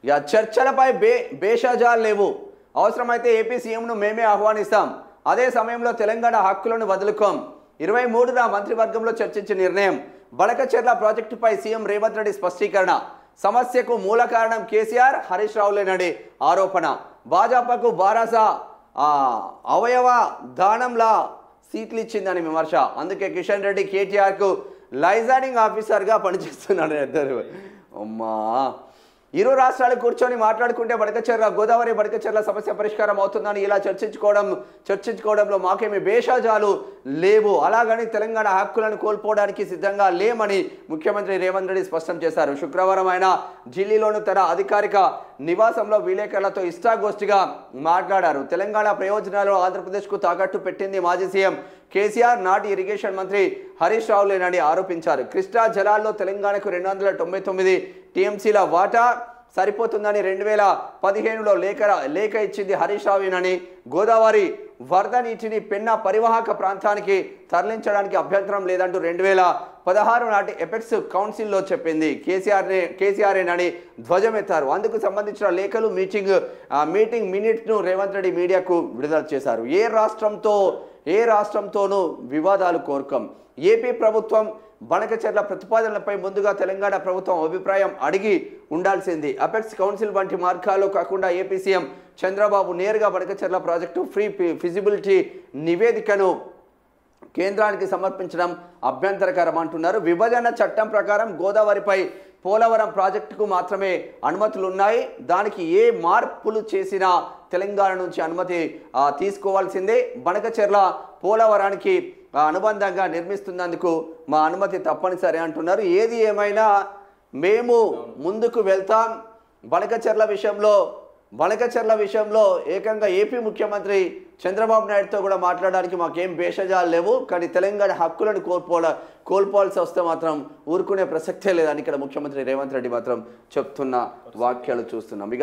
ఇక చర్చలపై భేషజాలు లేవు. అవసరమైతే ఏపీ సీఎంను మేమే ఆహ్వానిస్తాం. అదే సమయంలో తెలంగాణ హక్కులను వదులుకోం. 23న మంత్రివర్గంలో చర్చించిన నిర్ణయం. బడకచెర్ల ప్రాజెక్టుపై సీఎం రేవంత్ రెడ్డి స్పష్టీకరణ. సమస్యకు మూల కారణం కేసీఆర్, హరీష్ రావులేనని ఆరోపణ. భాజపాకు బారాసా అవయవ దానంలా సీట్లు ఇచ్చిందని విమర్శ. అందుకే కిషన్ రెడ్డి కేటీఆర్కు లైజనింగ్ ఆఫీసర్గా పనిచేస్తున్నాడు. ఇద్దరు అమ్మా ఇరు రాష్ట్రాలు కూర్చొని మాట్లాడుకుంటే బడకచెర్ల గోదావరి బడకచెర్ల సమస్య పరిష్కారం అవుతుందని ఇలా చర్చించుకోవడంలో మాకేమీ భేషజాలు లేవు. అలాగని తెలంగాణ హక్కులను కోల్పోవడానికి సిద్ధంగా లేమని ముఖ్యమంత్రి రేవంత్ రెడ్డి స్పష్టం చేశారు. శుక్రవారం ఆయన ఢిల్లీలోని తన అధికారిక నివాసంలో విలేకరులతో ఇష్టాగోష్ఠిగా మాట్లాడారు. తెలంగాణ ప్రయోజనాలు ఆంధ్రప్రదేశ్కు తాకట్టు పెట్టింది మాజీ సీఎం కేసీఆర్, నాటి ఇరిగేషన్ మంత్రి హరీష్ రావులేనని ఆరోపించారు. కృష్ణా జలాల్లో తెలంగాణకు 299 టీఎంసీల వాటా సరిపోతుందని 2015లో లేఖ ఇచ్చింది హరీష్ రావునని, గోదావరి వరద నీటిని పెన్నా పరివాహక ప్రాంతానికి తరలించడానికి అభ్యంతరం లేదంటూ 2016 నాటి ఎపెక్స్ కౌన్సిల్లో చెప్పింది కేసీఆర్ఏనని ధ్వజమెత్తారు. అందుకు సంబంధించిన లేఖలు మీటింగ్ మినిట్ను రేవంత్ రెడ్డి మీడియాకు విడుదల చేశారు. ఏ రాష్ట్రంతోనూ వివాదాలు కోరుకోం. ఏపీ ప్రభుత్వం బనకచెర్ల ప్రతిపాదనలపై ముందుగా తెలంగాణ ప్రభుత్వం అభిప్రాయం అడిగి ఉండాల్సింది. అపెక్స్ కౌన్సిల్ వంటి మార్గాల్లో కాకుండా ఏపీ సీఎం చంద్రబాబు నేరుగా బనకచెర్ల ప్రాజెక్టు ఫిజిబిలిటీ నివేదికను కేంద్రానికి సమర్పించడం అభ్యంతరకరం అంటున్నారు. విభజన చట్టం ప్రకారం గోదావరిపై పోలవరం ప్రాజెక్టుకు మాత్రమే అనుమతులు ఉన్నాయి. దానికి ఏ మార్పులు చేసినా తెలంగాణ నుంచి అనుమతి తీసుకోవాల్సిందే. బనకచెర్ల పోలవరానికి అనుబంధంగా నిర్మిస్తున్నందుకు మా అనుమతి తప్పనిసరి అంటున్నారు. ఏది ఏమైనా మేము ముందుకు వెళ్తాం. బనకచెర్ల విషయంలో ఏకంగా ఏపీ ముఖ్యమంత్రి చంద్రబాబు నాయుడుతో కూడా మాట్లాడడానికి మాకేం భేషజాలు లేవు. కానీ తెలంగాణ హక్కులను కోల్పోవాల్సి వస్తే మాత్రం ఊరుకునే ప్రసక్తే లేదని ఇక్కడ ముఖ్యమంత్రి రేవంత్ రెడ్డి మాత్రం చెప్తున్న వాక్యాలు చూస్తున్నాం. ఇక